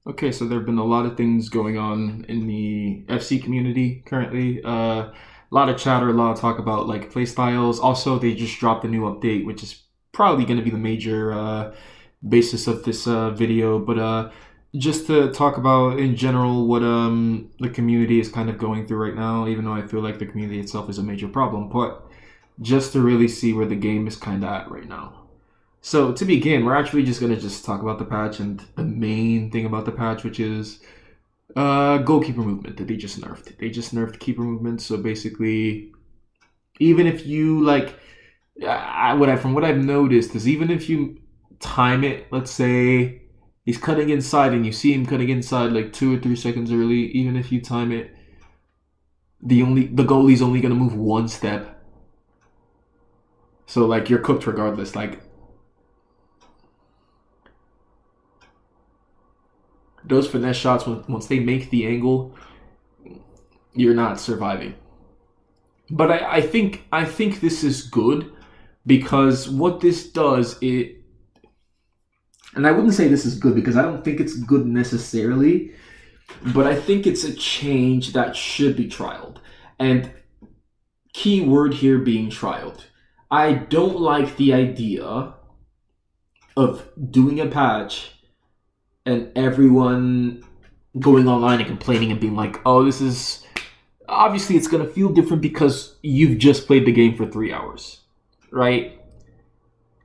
Okay, so there have been a lot of things going on in the FC community currently. A lot of chatter, a lot of talk about like play styles. Also, they just dropped a new update, which is probably going to be the major basis of this video. But just to talk about in general what the community is kind of going through right now, even though I feel like the community itself is a major problem, but just to really see where the game is kind of at right now. So to begin, we're actually just gonna just talk about the patch and the main thing about the patch, which is goalkeeper movement that they just nerfed. They just nerfed keeper movement. So basically, even if you like, from what I've noticed is even if you time it, let's say he's cutting inside and you see him cutting inside like 2 or 3 seconds early, even if you time it, the goalie's only gonna move one step. So like you're cooked regardless. Like those finesse shots, once they make the angle, you're not surviving. But I think this is good because what this does, and I wouldn't say this is good because I don't think it's good necessarily, but I think it's a change that should be trialed. And key word here being trialed. I don't like the idea of doing a patch and everyone going online and complaining and being like, oh, this is... Obviously, it's going to feel different because you've just played the game for 3 hours, right?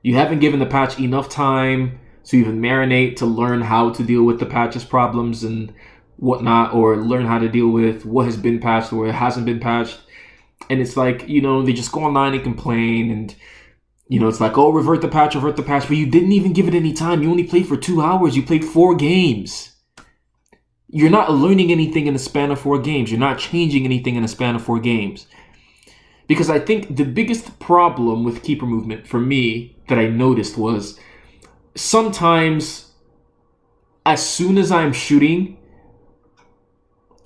You haven't given the patch enough time to even marinate, to learn how to deal with the patch's problems and whatnot, or learn how to deal with what has been patched or what hasn't been patched. And it's like, they just go online and complain and... it's like, oh, revert the patch, but you didn't even give it any time. You only played for 2 hours. You played 4 games. You're not learning anything in the span of 4 games. You're not changing anything in the span of 4 games. Because I think the biggest problem with keeper movement for me that I noticed was sometimes as soon as I'm shooting,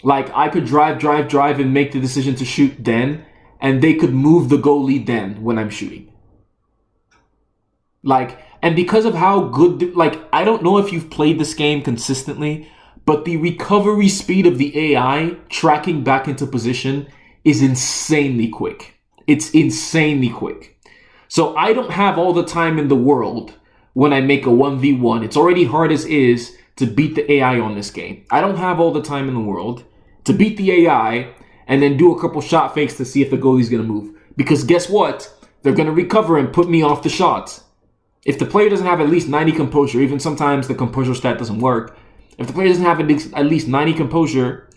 like I could drive and make the decision to shoot then, and they could move the goalie then when I'm shooting. Like, and because of how good, I don't know if you've played this game consistently, but the recovery speed of the AI tracking back into position is insanely quick. It's insanely quick. So I don't have all the time in the world when I make a 1v1. It's already hard as is to beat the AI on this game. I don't have all the time in the world to beat the AI and then do a couple shot fakes to see if the goalie's going to move. Because guess what? They're going to recover and put me off the shots. If the player doesn't have at least 90 composure, even sometimes the composure stat doesn't work. If the player doesn't have at least 90 composure,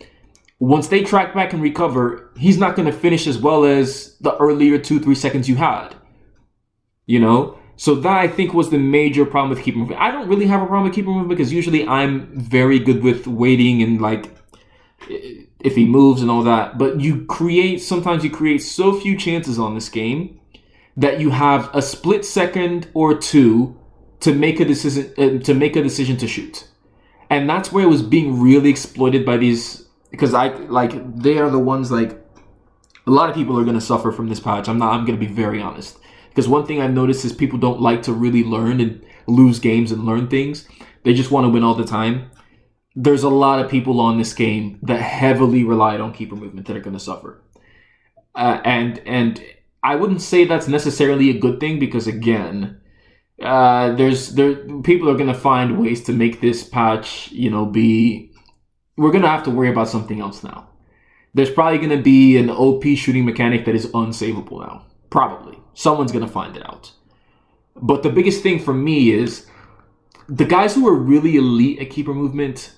once they track back and recover, he's not going to finish as well as the earlier 2-3 seconds you had. So that I think was the major problem with keeper movement. I don't really have a problem with keeper movement because usually I'm very good with waiting and if he moves and all that. But sometimes you create so few chances on this game that you have a split second or two to make a decision to shoot. And that's where it was being really exploited by these, because they are the ones a lot of people are going to suffer from this patch. I'm going to be very honest. Because one thing I've noticed is people don't like to really learn and lose games and learn things. They just want to win all the time. There's a lot of people on this game that heavily relied on keeper movement that are going to suffer. And I wouldn't say that's necessarily a good thing because, again, people are going to find ways to make this patch, we're going to have to worry about something else now. There's probably going to be an OP shooting mechanic that is unsavable now. Probably. Someone's going to find it out. But the biggest thing for me is the guys who are really elite at keeper movement,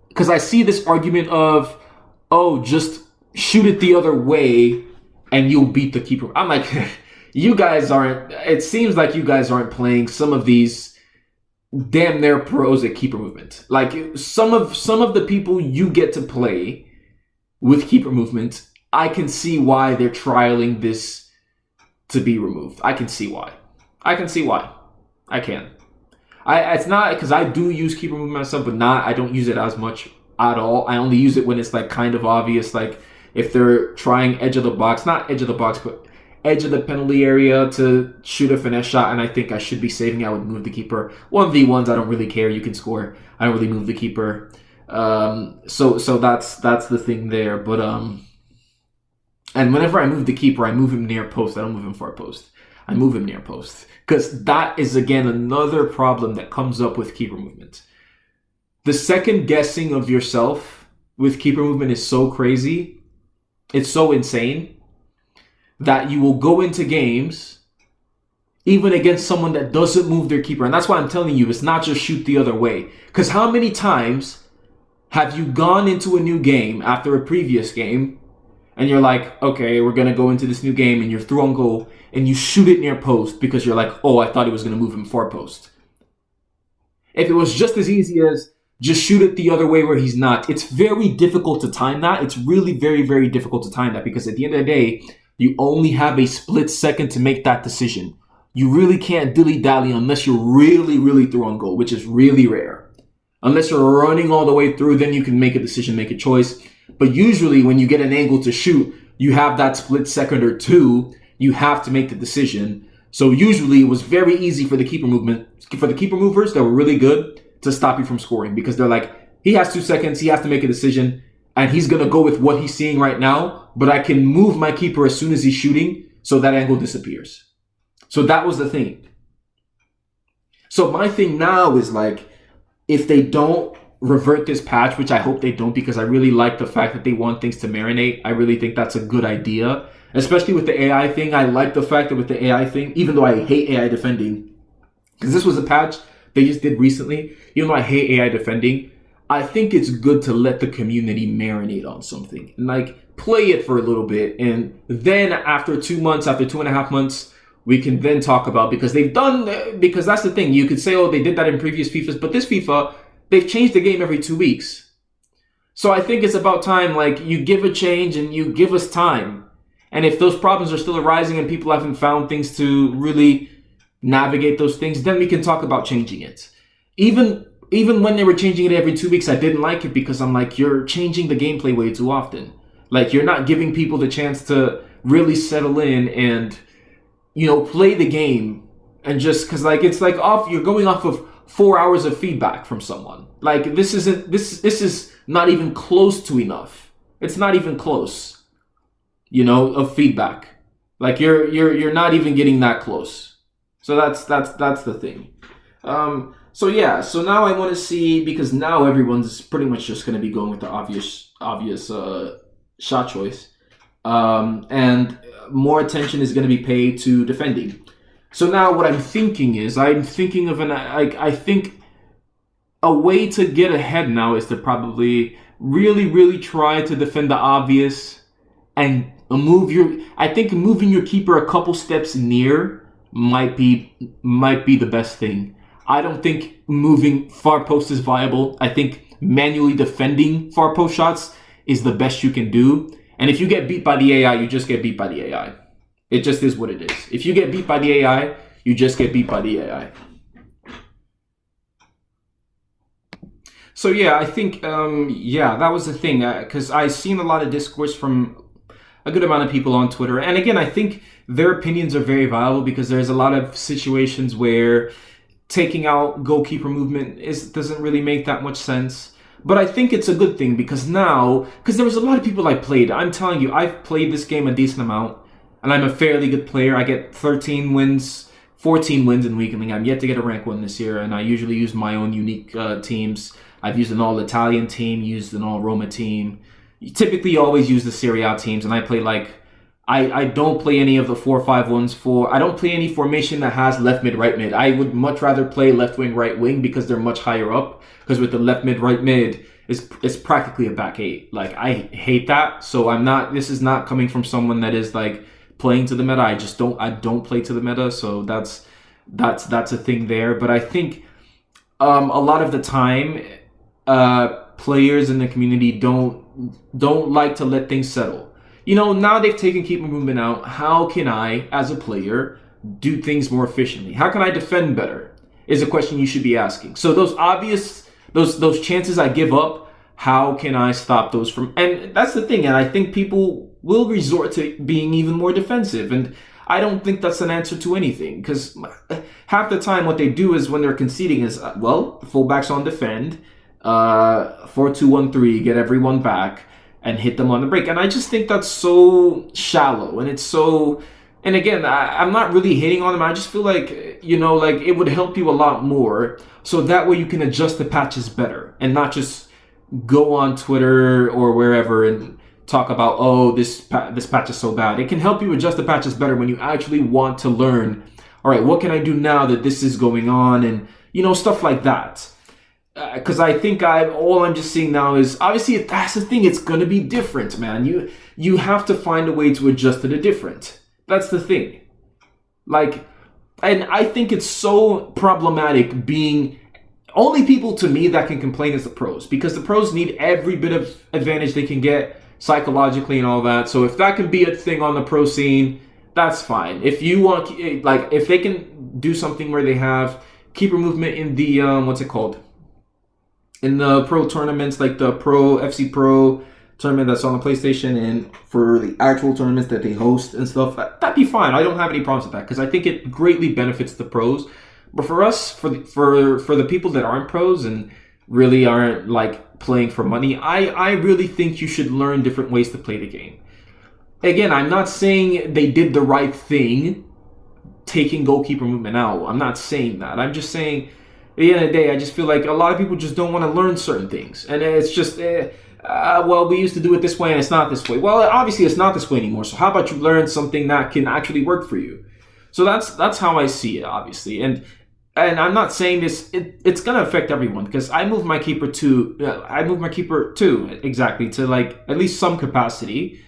because I see this argument of, oh, just shoot it the other way and you'll beat the keeper. I'm like, it seems like you guys aren't playing some of these damn near pros at keeper movement. Like some of the people you get to play with keeper movement, I can see why they're trialing this to be removed. I can see why. I can. It's not because I do use keeper movement myself, but I don't use it as much at all. I only use it when it's kind of obvious, if they're trying edge of the box, not edge of the box, but edge of the penalty area to shoot a finesse shot, and I think I should be saving. I would move the keeper. 1v1s, I don't really care. You can score. I don't really move the keeper. So that's the thing there. But and whenever I move the keeper, I move him near post. I don't move him far post. I move him near post, because that is, again, another problem that comes up with keeper movement. The second guessing of yourself with keeper movement is so crazy. It's so insane that you will go into games even against someone that doesn't move their keeper. And that's why I'm telling you, it's not just shoot the other way. Because how many times have you gone into a new game after a previous game and you're like, okay, we're going to go into this new game, and you're through on goal and you shoot it near post because you're like, oh, I thought he was going to move him far post. If it was just as easy as just shoot it the other way where he's not, it's very difficult to time that. It's really very, very difficult to time that, because at the end of the day, you only have a split second to make that decision. You really can't dilly-dally unless you're really, really through on goal, which is really rare. Unless you're running all the way through, then you can make a decision, make a choice. But usually when you get an angle to shoot, you have that split second or two. You have to make the decision. So usually it was very easy for the keeper movers that were really good to stop you from scoring, because they're like, he has 2 seconds, he has to make a decision, and he's going to go with what he's seeing right now, but I can move my keeper as soon as he's shooting, so that angle disappears. So that was the thing. So my thing now is, like, if they don't revert this patch, which I hope they don't, because I really like the fact that they want things to marinate. I really think that's a good idea, especially with the AI thing. I like the fact that with the AI thing, even though I hate AI defending, because this was a patch they just did recently, even though I hate AI defending, I think it's good to let the community marinate on something and, like, play it for a little bit. And then after 2 months, after 2.5 months, we can then talk about, because that's the thing. You could say, oh, they did that in previous FIFAs, but this FIFA, they've changed the game every 2 weeks. So I think it's about time, like, you give a change and you give us time. And if those problems are still arising and people haven't found things to really navigate those things, then we can talk about changing it. Even when they were changing it every 2 weeks, I didn't like it, because I'm like, you're changing the gameplay way too often. Like, you're not giving people the chance to really settle in and, you know, play the game. And just because, like, it's like you're going off of 4 hours of feedback from someone. Like, this is not even close to enough. It's not even close, you know, of feedback. Like, you're not even getting that close. So that's the thing. So yeah, so now I want to see, because now everyone's pretty much just going to be going with the obvious shot choice, and more attention is going to be paid to defending. So now what I'm thinking is, I think a way to get ahead now is to probably really, really try to defend the obvious and I think moving your keeper a couple steps near might be the best thing. I don't think moving far post is viable. I think manually defending far post shots is the best you can do. And if you get beat by the AI, you just get beat by the AI. It just is what it is. If you get beat by the AI, you just get beat by the AI. So yeah, I think, that was the thing. Because I've seen a lot of discourse from a good amount of people on Twitter. And again, I think their opinions are very viable, because there's a lot of situations where taking out goalkeeper movement doesn't really make that much sense. But I think it's a good thing, because there was a lot of people I played. I'm telling you, I've played this game a decent amount, and I'm a fairly good player. I get 13 wins, 14 wins in Weekend League. I'm yet to get a rank 1 this year, and I usually use my own unique teams. I've used an all-Italian team, used an all-Roma team. You typically always use the Serie A teams, and I play I don't play any of the 4-5-1s. I don't play any formation that has left mid, right mid. I would much rather play left wing, right wing, because they're much higher up. Because with the left mid, right mid, it's practically a back 8. Like, I hate that. So this is not coming from someone that is, like, playing to the meta. I don't play to the meta. So that's a thing there. But I think a lot of the time, players in the community don't like to let things settle. You know, now they've taken keeper movement out. How can I, as a player, do things more efficiently? How can I defend better? Is a question you should be asking. So those chances I give up, how can I stop those from? And that's the thing. And I think people will resort to being even more defensive. And I don't think that's an answer to anything, because half the time what they do is when they're conceding is, well, fullbacks on defend, 4-2-1-3, get everyone back and hit them on the break. And I just think that's so shallow, and it's so... And again, I'm not really hating on them. I just feel like, you know, like it would help you a lot more. So that way you can adjust the patches better and not just go on Twitter or wherever and talk about, oh, this patch is so bad. It can help you adjust the patches better when you actually want to learn, all right, what can I do now that this is going on? And, you know, stuff like that. Because I think all I'm just seeing now is, obviously, that's the thing. It's going to be different, man. You have to find a way to adjust to the different. That's the thing. Like, and I think it's so problematic being... Only people to me that can complain is the pros, because the pros need every bit of advantage they can get psychologically and all that. So if that can be a thing on the pro scene, that's fine. If you want, like, if they can do something where they have keeper movement in the, what's it called? In the pro tournaments, like the Pro FC Pro tournament that's on the PlayStation, and for the actual tournaments that they host and stuff, that'd be fine. I don't have any problems with that, because I think it greatly benefits the pros. But for us, for the people that aren't pros and really aren't like playing for money, I really think you should learn different ways to play the game. Again, I'm not saying they did the right thing taking goalkeeper movement out. I'm not saying that. I'm just saying, at the end of the day, I just feel like a lot of people just don't want to learn certain things. And it's just, well, we used to do it this way and it's not this way. Well, obviously it's not this way anymore. So how about you learn something that can actually work for you? So that's how I see it, obviously. And I'm not saying this, it's going to affect everyone, because I moved my keeper too, exactly, to like at least some capacity,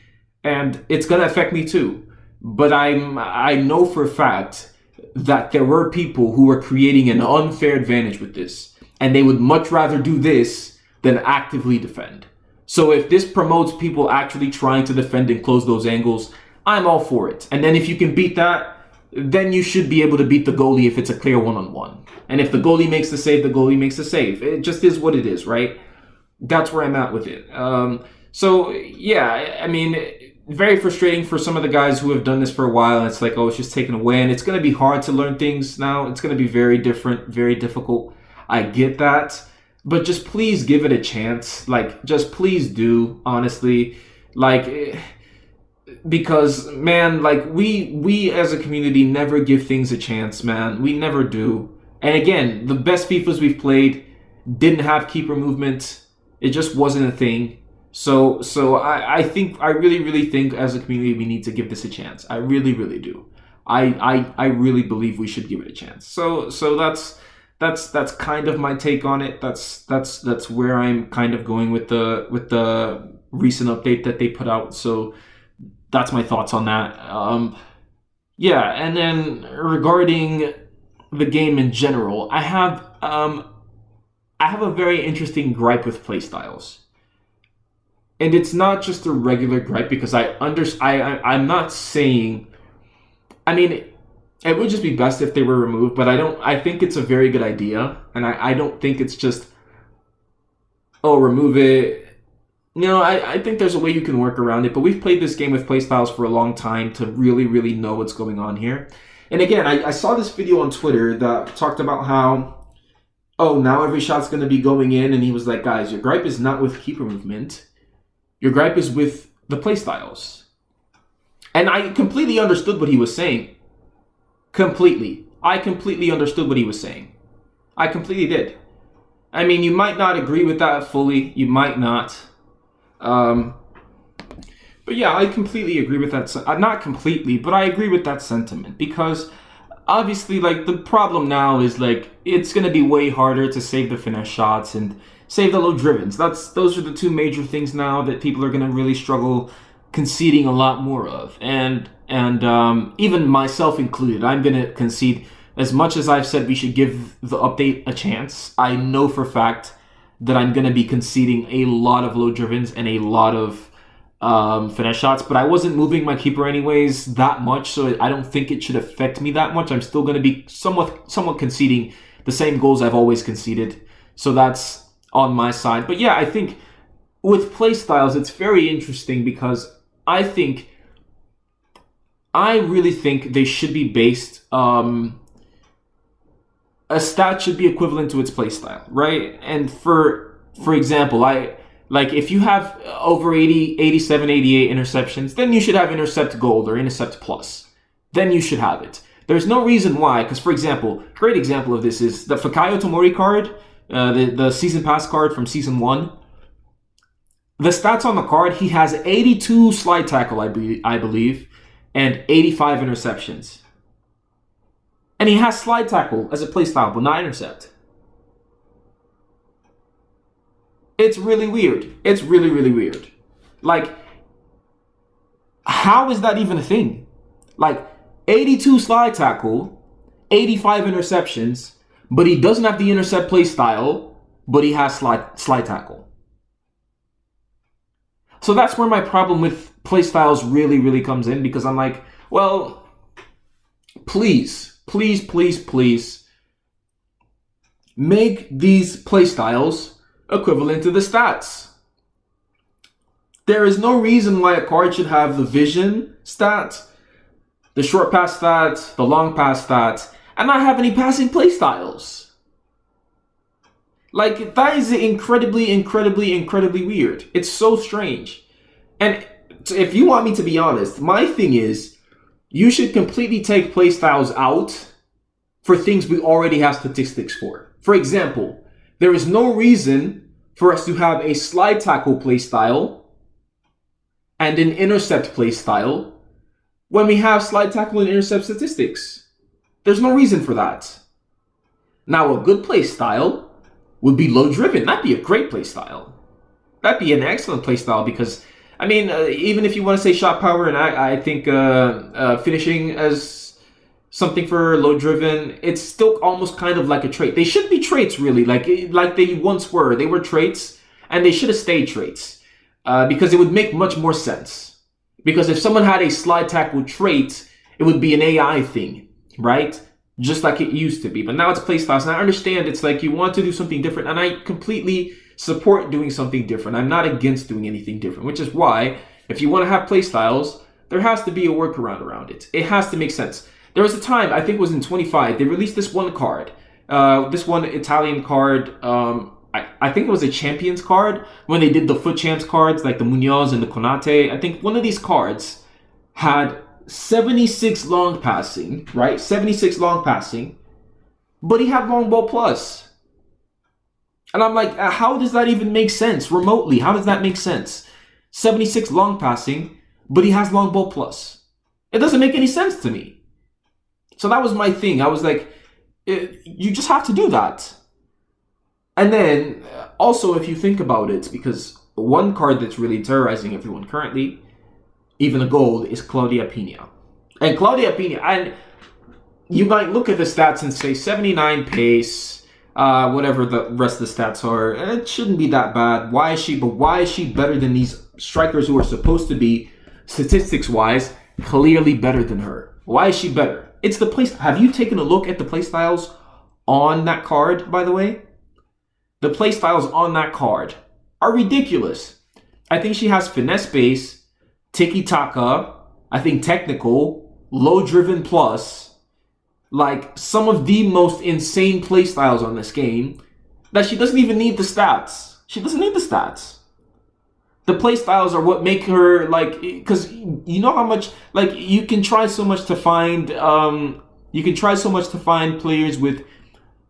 and it's going to affect me too. But I know for a fact that there were people who were creating an unfair advantage with this, and they would much rather do this than actively defend. So if this promotes people actually trying to defend and close those angles, I'm all for it. And then if you can beat that, then you should be able to beat the goalie if it's a clear one-on-one. And if the goalie makes the save, the goalie makes the save. It just is what it is, right? That's where I'm at with it. So, yeah, I mean, very frustrating for some of the guys who have done this for a while. And it's like, oh, it's just taken away. And it's going to be hard to learn things now. It's going to be very different, very difficult. I get that. But just please give it a chance. Like, just please do, honestly. Like... Because, man, like, we as a community never give things a chance, man. We never do. And again, the best FIFAs we've played didn't have keeper movement. It just wasn't a thing. So I think, I really think as a community we need to give this a chance. I really do. I really believe we should give it a chance. So that's kind of my take on it. That's where I'm kind of going with the recent update that they put out. So that's my thoughts on that. Yeah, and then regarding the game in general, I have a very interesting gripe with playstyles. And it's not just a regular gripe, because I'm not saying... I mean, it would just be best if they were removed, but I think it's a very good idea, and I don't think it's just, oh, remove it. You know, I think there's a way you can work around it, but we've played this game with playstyles for a long time to really know what's going on here. And again, I saw this video on Twitter that talked about how, oh, now every shot's going to be going in, and he was like, guys, your gripe is not with keeper movement. Your gripe is with the playstyles. And I completely understood what he was saying. Completely. I completely understood what he was saying. I completely did. I mean, you might not agree with that fully. You might not. But yeah, I completely agree with that. Not completely, but I agree with that sentiment, because obviously, like, the problem now is, like, it's going to be way harder to save the finesse shots and save the low drivens. Those are the two major things now that people are going to really struggle conceding a lot more of. And even myself included, I'm going to concede. As much as I've said we should give the update a chance, I know for a fact that I'm going to be conceding a lot of low drivens and a lot of finesse shots, but I wasn't moving my keeper anyways that much, so I don't think it should affect me that much. I'm still going to be somewhat conceding the same goals I've always conceded, so that's on my side. But yeah, I think with playstyles, it's very interesting, because I think I really think they should be based. A stat should be equivalent to its playstyle, right? And for example, if you have over 80, 87, 88 interceptions, then you should have intercept gold or intercept plus. Then you should have it. There's no reason why, because for example, great example of this is the Fikayo Tomori card, the season pass card from season 1. The stats on the card, he has 82 slide tackle, I believe, and 85 interceptions. And he has slide tackle as a playstyle, but not intercept. It's really weird. It's really, really weird. Like, how is that even a thing? Like, 82 slide tackle, 85 interceptions, but he doesn't have the intercept playstyle, but he has slide tackle. So that's where my problem with playstyles really, really comes in, because I'm like, well, please make these playstyles equivalent to the stats. There is no reason why a card should have the vision stat, the short pass stat, the long pass stat, and not have any passing playstyles. Like, that is incredibly weird. It's so strange. And if you want me to be honest, my thing is, you should completely take playstyles out for things we already have statistics for. For example, there is no reason for us to have a slide tackle playstyle and an intercept playstyle when we have slide tackle and intercept statistics. There's no reason for that. Now, a good playstyle would be low driven. That'd be a great playstyle. That'd be an excellent playstyle because, I mean, even if you want to say shot power, and I think finishing as something for low driven, it's still almost kind of like a trait. They should be traits, really, like they once were. They were traits, and they should have stayed traits because it would make much more sense. Because if someone had a slide tackle trait, it would be an AI thing, right? Just like it used to be. But now it's playstyles, and I understand it's like you want to do something different, and I completely support doing something different. I'm not against doing anything different, which is why if you want to have playstyles, there has to be a workaround around it. It has to make sense. There was a time, I think it was in 25, they released this one card, this one Italian card. I think it was a Champions card when they did the Foot Champs cards, like the Munoz and the Konate. I think one of these cards had 76 long passing, right? 76 long passing, but he had long ball plus. And I'm like, how does that even make sense remotely? How does that make sense? 76 long passing, but he has long ball plus. It doesn't make any sense to me. So that was my thing. I was like, you just have to do that. And then also, if you think about it, because one card that's really terrorizing everyone currently, even the gold, is Claudia Pina. And Claudia Pina, and you might look at the stats and say 79 pace, whatever the rest of the stats are, it shouldn't be that bad. Why is she better than these strikers who are supposed to be, statistics-wise, clearly better than her? Why is she better? It's the place. Have you taken a look at the playstyles on that card, by the way? The playstyles on that card are ridiculous. I think she has finesse base, tiki-taka, I think technical, low driven plus, like some of the most insane playstyles on this game that she doesn't even need the stats. She doesn't need the stats. The playstyles are what make her, like, because you know how much, like, you can try so much to find, players with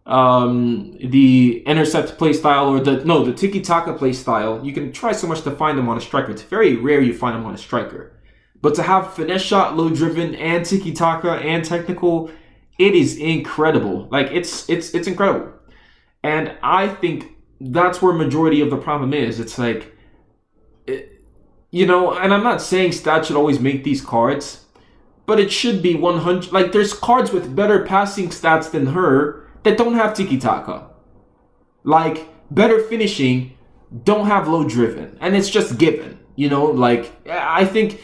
the intercept playstyle or the tiki-taka playstyle. You can try so much to find them on a striker. It's very rare you find them on a striker. But to have finesse shot, low driven, and tiki-taka and technical, it is incredible. Like, it's incredible. And I think that's where majority of the problem is. It's like, and I'm not saying stats should always make these cards, but it should be 100. Like, there's cards with better passing stats than her that don't have tiki-taka. Like, better finishing, don't have low driven. And it's just given, like, I think,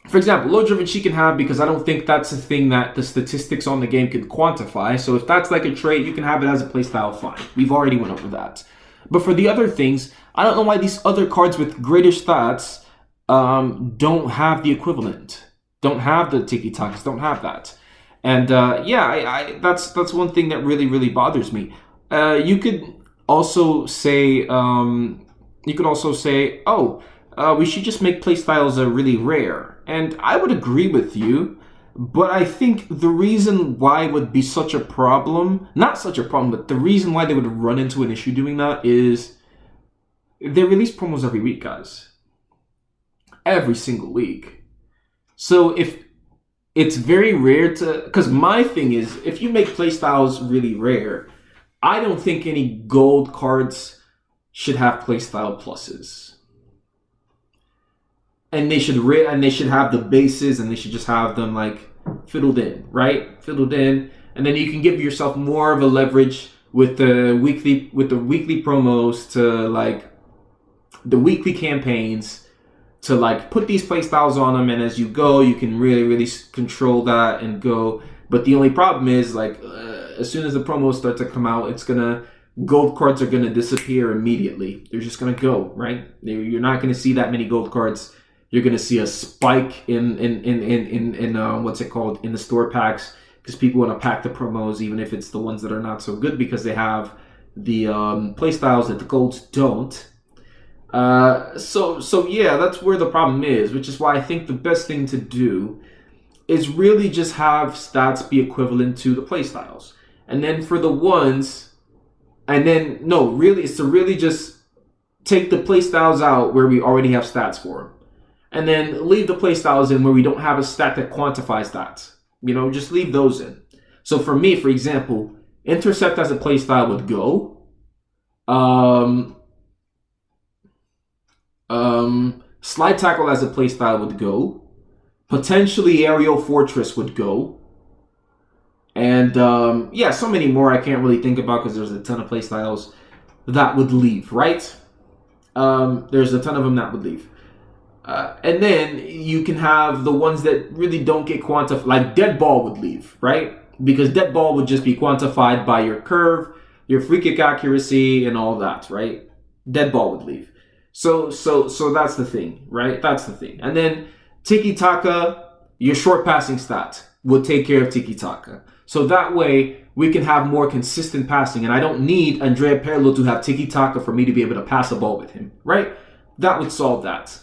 for example, low driven she can have because I don't think that's a thing that the statistics on the game can quantify. So if that's like a trait, you can have it as a playstyle, fine. We've already went over that. But for the other things, I don't know why these other cards with greater stats don't have the equivalent. don't have the tiki takas, don't have that. And yeah, that's one thing that really bothers me. You could also say oh, we should just make playstyles really rare. And I would agree with you, but I think the reason why it would be such a problem, not such a problem, but the reason why they would run into an issue doing that is they release promos every week, guys. Every single week. So if it's very rare to, because my thing is, if you make playstyles really rare, I don't think any gold cards should have playstyle pluses. And they should have the bases, and they should just have them like fiddled in, right? Fiddled in, and then you can give yourself more of a leverage with the weekly promos to like the weekly campaigns to like put these playstyles on them, and as you go, you can really control that and go. But the only problem is like as soon as the promos start to come out, gold cards are gonna disappear immediately. They're just gonna go, right? You're not gonna see that many gold cards. You're gonna see a spike in what's it called, in the store packs, because people want to pack the promos even if it's the ones that are not so good, because they have the playstyles that the golds don't. So yeah, that's where the problem is, which is why I think the best thing to do is really just have stats be equivalent to the playstyles. And then for the ones, it's to really just take the playstyles out where we already have stats for them. And then leave the playstyles in where we don't have a stat that quantifies stats. Just leave those in. So for me, for example, Intercept as a playstyle would go. Slide Tackle as a playstyle would go. Potentially Aerial Fortress would go. And yeah, so many more I can't really think about because there's a ton of playstyles that would leave, right? There's a ton of them that would leave. And then you can have the ones that really don't get quantified, like Dead Ball would leave, right? Because Dead Ball would just be quantified by your curve, your free kick accuracy, and all that, right? Dead Ball would leave. So that's the thing, right? That's the thing. And then Tiki Taka, your short passing stat would take care of Tiki Taka. So that way we can have more consistent passing, and I don't need Andrea Pirlo to have Tiki Taka for me to be able to pass a ball with him, right? That would solve that.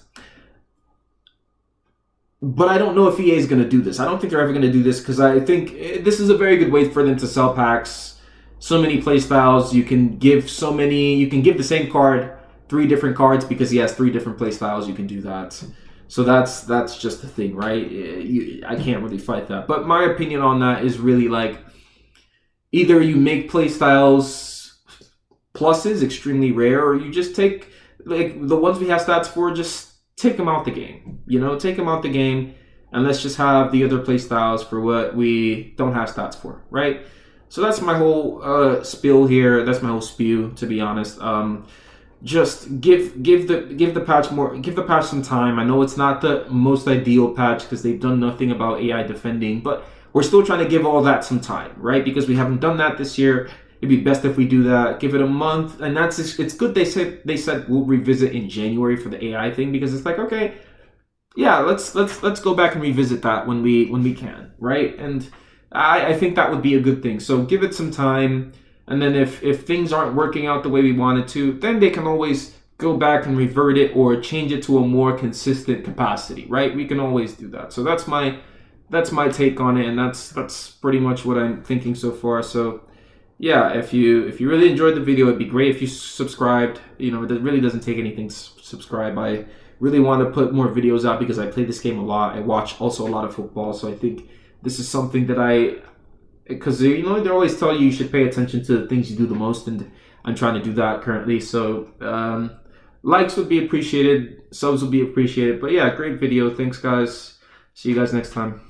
But I don't know if EA is going to do this. I don't think they're ever going to do this, because I think this is a very good way for them to sell packs. So many playstyles. You can give the same card 3 different cards because he has 3 different playstyles. You can do that. So that's just the thing, right? I can't really fight that. But my opinion on that is really like, either you make playstyles pluses extremely rare, or you just take like the ones we have stats for, just take them out the game. Take them out the game, and let's just have the other play styles for what we don't have stats for, right? So that's my whole spiel here. That's my whole spew, to be honest. Just give the patch some time. I know it's not the most ideal patch because they've done nothing about AI defending, but we're still trying to give all that some time, right? Because we haven't done that this year. It'd be best if we do that. Give it a month, and it's good. They said we'll revisit in January for the AI thing, because it's like, okay, yeah, let's go back and revisit that when we can, right? And I think that would be a good thing. So give it some time, and then if things aren't working out the way we wanted to, then they can always go back and revert it or change it to a more consistent capacity, right? We can always do that. So that's my take on it, and that's pretty much what I'm thinking so far. So yeah, if you really enjoyed the video, it'd be great if you subscribed. It really doesn't take anything to subscribe. I really want to put more videos out because I play this game a lot. I watch also a lot of football, so I think this is something that because they always tell you should pay attention to the things you do the most, and I'm trying to do that currently. So likes would be appreciated, subs would be appreciated. But yeah, great video. Thanks, guys. See you guys next time.